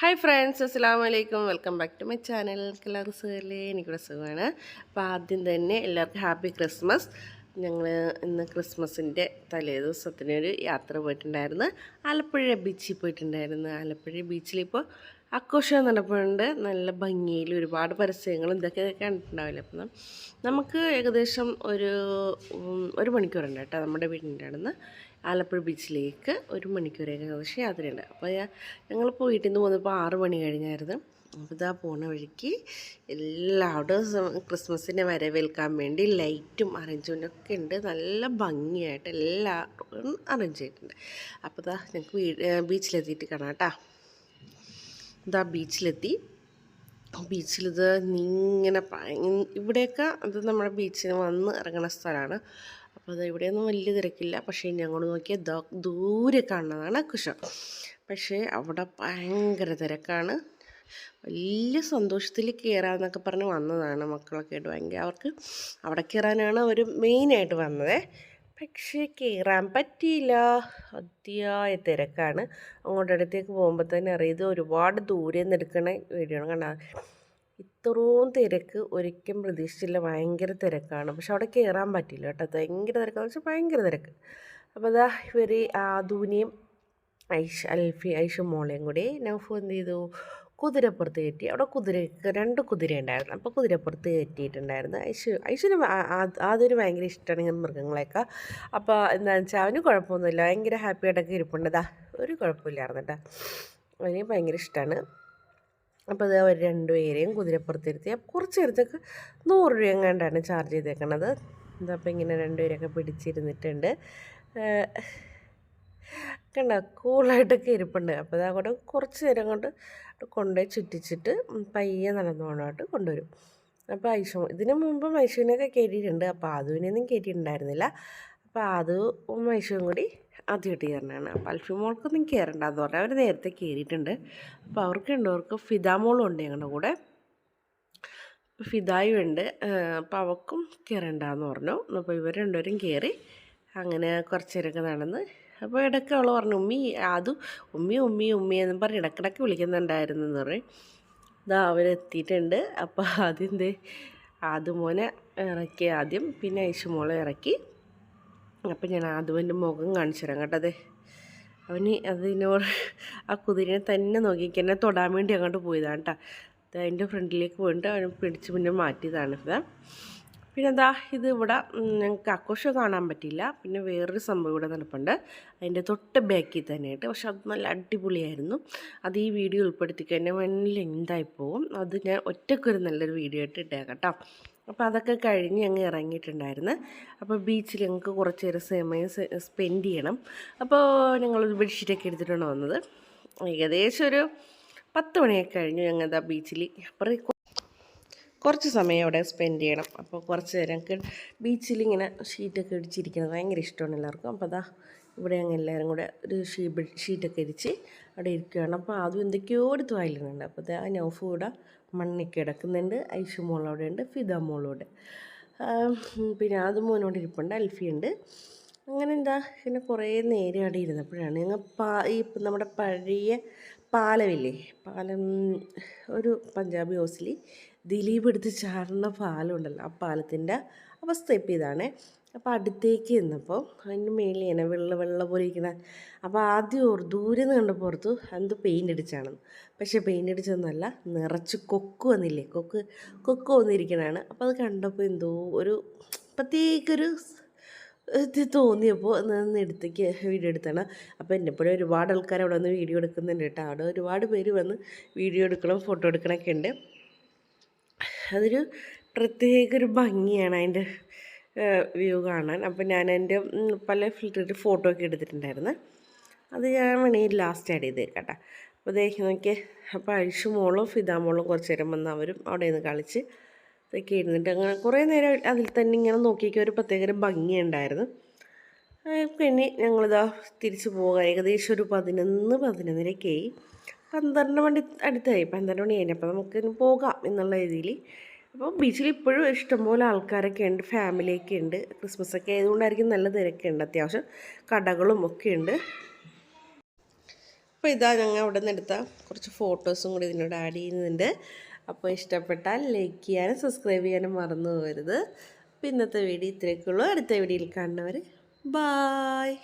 Hi friends, അസ്സലാമു അലൈക്കും. Welcome back to my channel. എല്ലാവർക്കും സുഖമല്ലേ? എനിക്കിവിടെ സുഖമാണ്. അപ്പോൾ ആദ്യം തന്നെ എല്ലാവർക്കും ഹാപ്പി ക്രിസ്മസ്. ഞങ്ങൾ ഇന്ന് ക്രിസ്മസിൻ്റെ തലേ ദിവസത്തിനൊരു യാത്ര പോയിട്ടുണ്ടായിരുന്നു. ആലപ്പുഴ ബീച്ചിൽ പോയിട്ടുണ്ടായിരുന്നു. ആലപ്പുഴ ബീച്ചിലിപ്പോൾ ആഘോഷം നടപ്പുണ്ട്. നല്ല ഭംഗിയിൽ ഒരുപാട് പരസ്യങ്ങളും ഇതൊക്കെ കണ്ടിട്ടുണ്ടാവില്ല. അപ്പം നമുക്ക് ഏകദേശം ഒരു മണിക്കൂറുണ്ട് കേട്ടോ നമ്മുടെ വീടിൻ്റെ അവിടെ നിന്ന് ആലപ്പുഴ ബീച്ചിലേക്ക്. ഒരു മണിക്കൂർ ഏകദേശം യാത്രയുണ്ട്. അപ്പോൾ ഞങ്ങളിപ്പോൾ വീട്ടിൽ നിന്ന് പോകുന്നപ്പോൾ 6 മണി കഴിഞ്ഞായിരുന്നു. അപ്പോൾ ഇതാ പോണ വഴിക്ക് എല്ലാവരും ക്രിസ്മസിനെ വരവേൽക്കാൻ വേണ്ടി ലൈറ്റും അറേഞ്ച്മെൻറ്റും ഒക്കെ ഉണ്ട്. നല്ല ഭംഗിയായിട്ട് എല്ലാവരും അറേഞ്ച് ചെയ്തിട്ടുണ്ട്. അപ്പോൾ ഇതാ ഞങ്ങൾക്ക് ബീച്ചിലെത്തിയിട്ട് കാണാം കേട്ടോ. ഇതാ ബീച്ചിലെത്തി. ബീച്ചിലിത് ഇങ്ങനെ ഇവിടെയൊക്കെ അത് നമ്മുടെ ബീച്ചിൽ വന്ന് ഇറങ്ങുന്ന സ്ഥലമാണ്. അപ്പോൾ അത് ഇവിടെയൊന്നും വലിയ തിരക്കില്ല. പക്ഷേ ഞങ്ങൾ നോക്കിയാൽ ദൂരെ കാണുന്നതാണ് കുശം. പക്ഷേ അവിടെ ഭയങ്കര തിരക്കാണ്. വലിയ സന്തോഷത്തിൽ കയറാമെന്നൊക്കെ പറഞ്ഞ് വന്നതാണ് മക്കളൊക്കെ ആയിട്ട്. ഭയങ്കര അവർക്ക് അവിടെ കയറാനാണ് അവർ മെയിനായിട്ട് വന്നത്. പക്ഷേ കയറാൻ പറ്റിയില്ല. അതിയായ തിരക്കാണ്. അങ്ങോട്ടടുത്തേക്ക് പോകുമ്പോൾ തന്നെ അറിയത് ഒരുപാട് ദൂരെ നിന്ന് എടുക്കണ വീഡിയോ ആണ്. കണ്ടാൽ ഇത്രയും തിരക്ക് ഒരിക്കലും പ്രതീക്ഷിച്ചില്ല. ഭയങ്കര തിരക്കാണ്. പക്ഷെ അവിടെ കയറാൻ പറ്റില്ല കേട്ടോ. ഭയങ്കര തിരക്കാന്ന് വെച്ചാൽ ഭയങ്കര തിരക്ക്. അപ്പോൾ അതാ ഇവർ ആദൂനെയും ഐഷ മോളെയും കൂടി നൗഫു എന്ത് ചെയ്തു, കുതിരപ്പുറത്ത് കയറ്റി. അവിടെ 2 കുതിര ഉണ്ടായിരുന്നു. അപ്പോൾ കുതിരപ്പുറത്ത് കയറ്റിയിട്ടുണ്ടായിരുന്നു. ഐഷുവിന് ആദ്യം ഭയങ്കര ഇഷ്ടമാണ് ഇങ്ങനെ മൃഗങ്ങളെയൊക്കെ. അപ്പോൾ എന്താണെന്ന് വെച്ചാൽ അവന് കുഴപ്പമൊന്നുമില്ല. ഭയങ്കര ഹാപ്പി ആയിട്ടൊക്കെ ഇരിപ്പുണ്ടതാ. ഒരു കുഴപ്പമില്ലായിരുന്നു കേട്ടോ. അവന് ഭയങ്കര ഇഷ്ടമാണ്. അപ്പോൾ അത് അവർ 2 പേരെയും കുതിരപ്പുറത്തിരുത്തി. കുറച്ച് നേരത്തേക്ക് 100 രൂപ എങ്ങാണ്ടാണ് ചാർജ് ചെയ്തേക്കണത്. എന്താ അപ്പോൾ ഇങ്ങനെ 2 പേരൊക്കെ പിടിച്ചിരുന്നിട്ടുണ്ട്. കണ്ട കൂളായിട്ടൊക്കെ ഇരിപ്പുണ്ട്. അപ്പോൾ അതവിടെ കുറച്ച് നേരം കൊണ്ട് കൊണ്ടുപോയി ചുറ്റിച്ചിട്ട് പയ്യെ നടന്നു പോകണമായിട്ട് കൊണ്ടുവരും. അപ്പോൾ ഇതിന് മുമ്പ് ഐഷുവിനെയൊക്കെ കയറ്റിയിട്ടുണ്ട്. അപ്പോൾ ആദുവിനെയൊന്നും കയറ്റിയിട്ടുണ്ടായിരുന്നില്ല. അപ്പോൾ ആദുവും ഐഷുവും കൂടി ആദ്യമായിട്ട് കയറണതാണ്. അപ്പോൾ അൽഫി മോൾക്കൊന്നും കയറണ്ടെന്ന് പറഞ്ഞാൽ അവർ നേരത്തെ കയറിയിട്ടുണ്ട്. അപ്പോൾ അവർക്ക് ഫിദാമോളും ഉണ്ട് ഞങ്ങളുടെ കൂടെ. ഫിദായും ഉണ്ട്. അപ്പോൾ അവൾക്കും കയറണ്ടെന്ന് പറഞ്ഞു. അപ്പോൾ ഇവർ 2 പേരും കയറി. അങ്ങനെ കുറച്ച് നേരമൊക്കെ നടന്ന്. അപ്പോൾ ഇടയ്ക്ക് അവൾ പറഞ്ഞു, ഉമ്മി എന്നും പറഞ്ഞ് ഇടയ്ക്കിടയ്ക്ക് വിളിക്കുന്നുണ്ടായിരുന്നു എന്ന് പറയും. ഇതാ അവരെത്തിയിട്ടുണ്ട്. അപ്പോൾ ആദ്യമോനെ ഇറക്കി ആദ്യം, പിന്നെ ഐഷുമോളെ ഇറക്കി. അപ്പം ഞാൻ ആദ്യവൻ്റെ മുഖം കാണിച്ചു തരാം കേട്ടോ. അവന് അതിനോട് ആ കുതിരനെ തന്നെ നോക്കിക്ക് എന്നെ തൊടാൻ വേണ്ടി അങ്ങോട്ട് പോയതാണ് കേട്ടോ. അതിൻ്റെ ഫ്രണ്ടിലേക്ക് പോയിട്ട് അവനെ പിടിച്ച് പിന്നെ മാറ്റിയതാണ് ഇത്. പിന്നെ എന്താ ഇത് ഇവിടെ ഞങ്ങൾക്ക് ആഘോഷം കാണാൻ പറ്റിയില്ല. പിന്നെ വേറൊരു സംഭവം ഇവിടെ നടപ്പുണ്ട്. അതിൻ്റെ തൊട്ട് ബാക്കിൽ തന്നെയായിട്ട്. പക്ഷെ അത് നല്ല അടിപൊളിയായിരുന്നു. അത് ഈ വീഡിയോ ഉൾപ്പെടുത്തി കഴിഞ്ഞാൽ വലിയ ലെങ്തായി പോകും. അത് ഞാൻ ഒറ്റയ്ക്കൊരു നല്ലൊരു വീഡിയോ ആയിട്ട് ഇട്ടേക്കാം കേട്ടോ. അപ്പോൾ അതൊക്കെ കഴിഞ്ഞ് ഞങ്ങൾ ഇറങ്ങിയിട്ടുണ്ടായിരുന്നു. അപ്പോൾ ബീച്ചിൽ ഞങ്ങൾക്ക് കുറച്ച് നേരം സമയം സ്പെൻഡ് ചെയ്യണം. അപ്പോൾ ഞങ്ങളൊരു ബെഡ്ഷീറ്റൊക്കെ എടുത്തിട്ടാണ് വന്നത്. ഏകദേശം ഒരു 10 മണിയൊക്കെ കഴിഞ്ഞു. ഞങ്ങൾ ആ ബീച്ചിൽ അപ്പുറം കുറച്ച് സമയം അവിടെ സ്പെൻഡ് ചെയ്യണം. അപ്പോൾ കുറച്ച് നേരം ബീച്ചിലിങ്ങനെ ഷീറ്റൊക്കെ ഇടിച്ചിരിക്കുന്നത് ഭയങ്കര ഇഷ്ടമാണ് എല്ലാവർക്കും. അപ്പോൾ അതാ ഇവിടെ ഞങ്ങൾ എല്ലാവരും കൂടെ ഒരു ഷീറ്റൊക്കെ ഇടിച്ച് അവിടെ ഇരിക്കുകയാണ്. അപ്പോൾ ആദ്യം എന്തൊക്കെയോ എടുത്ത് വായിലുന്നുണ്ട്. അപ്പോൾ ആ നൗഫ് കൂടെ മണ്ണിൽ കിടക്കുന്നുണ്ട്. ഐഷു മോളവിടെ ഉണ്ട്, ഫിദ മോളോട്, പിന്നെ അത് മോനോട് ഇരിപ്പുണ്ട്, അൽഫിയുണ്ട്. അങ്ങനെ എന്താ പിന്നെ കുറേ നേരം അവിടെ ഇരുന്നപ്പോഴാണ് ഞങ്ങൾ നമ്മുടെ പഴയ പാലമില്ലേ, ഒരു പഞ്ചാബി ഹൗസിൽ ദിലീപ് എടുത്ത് ചാടുന്ന പാലമുണ്ടല്ലോ, ആ പാലത്തിൻ്റെ അവസ്ഥ ഇപ്പം ഇതാണ്. അപ്പോൾ അടുത്തേക്ക് നിന്നപ്പോൾ അതിൻ്റെ മേളിൽ ഇങ്ങനെ വെള്ള പോലെ ഇരിക്കണ. അപ്പോൾ ആദ്യം ദൂരെ നിന്ന് കണ്ടപ്പോൾ ഓർത്തു എന്ത് പെയിൻ്റ് അടിച്ചാണെന്ന്. പക്ഷേ പെയിൻ്റ് അടിച്ചൊന്നുമല്ല, നിറച്ച് കൊക്ക് വന്നില്ലേ, കൊക്ക് വന്നിരിക്കണതാണ്. അപ്പോൾ അത് കണ്ടപ്പോൾ എന്തോ ഒരു പ്രത്യേകൊരു ഇത് തോന്നിയപ്പോൾ എടുത്തേക്ക് വീഡിയോ എടുത്താണ്. അപ്പോൾ എന്നെപ്പോഴും ഒരുപാട് ആൾക്കാർ അവിടെ വന്ന് വീഡിയോ എടുക്കുന്നുണ്ട് കേട്ടോ. അവിടെ ഒരുപാട് പേര് വന്ന് വീഡിയോ എടുക്കണം, ഫോട്ടോ എടുക്കണമൊക്കെ ഉണ്ട്. അതൊരു പ്രത്യേക ഒരു ഭംഗിയാണ് അതിൻ്റെ വ്യൂ കാണാൻ. അപ്പോൾ ഞാൻ എൻ്റെ പല ഫിൽറ്ററിൽ ഫോട്ടോ ഒക്കെ എടുത്തിട്ടുണ്ടായിരുന്നു. അത് ഞാൻ വേണമെങ്കിൽ ലാസ്റ്റ് ആഡ് ചെയ്തേക്കാം കേട്ടോ. അപ്പോൾ നോക്കിയേ. അപ്പോൾ ഐഷു മോളും ഫിദാ മോളും കുറച്ച് നേരം വന്ന് അവരും അവിടെ നിന്ന് കളിച്ച് ഇതൊക്കെ ഇരുന്നിട്ട് അങ്ങനെ കുറേ നേരം അതിൽ തന്നെ ഇങ്ങനെ നോക്കിയൊക്കെ ഒരു പ്രത്യേക ഒരു ഭംഗിയുണ്ടായിരുന്നു. പിന്നെ ഞങ്ങളിതാ തിരിച്ച് പോകാൻ ഏകദേശം ഒരു 11:30 12 മണി അടുത്തായി. 12 മണി കഴിഞ്ഞപ്പോൾ നമുക്ക് പോകാം എന്നുള്ള രീതിയിൽ. അപ്പോൾ ബീച്ചിൽ ഇപ്പോഴും ഇഷ്ടംപോലെ ആൾക്കാരൊക്കെ ഉണ്ട്, ഫാമിലിയൊക്കെ ഉണ്ട്. ക്രിസ്മസൊക്കെ ആയതുകൊണ്ടായിരിക്കും നല്ല തിരക്കുണ്ട്. അത്യാവശ്യം കടകളും ഒക്കെ ഉണ്ട്. അപ്പോൾ ഇതാ ഞങ്ങൾ അവിടെ നിന്ന് എടുത്ത കുറച്ച് ഫോട്ടോസും കൂടി ഇതിനോട് ആഡ് ചെയ്യുന്നുണ്ട്. അപ്പോൾ ഇഷ്ടപ്പെട്ടാൽ ലൈക്ക് ചെയ്യാനും സബ്സ്ക്രൈബ് ചെയ്യാനും മറന്നു പോകരുത്. അപ്പോൾ ഇന്നത്തെ വീഡിയോ ഇത്രയൊക്കെ ഉള്ളൂ. അടുത്ത വീഡിയോയിൽ കാണുന്നവർ ബായ്.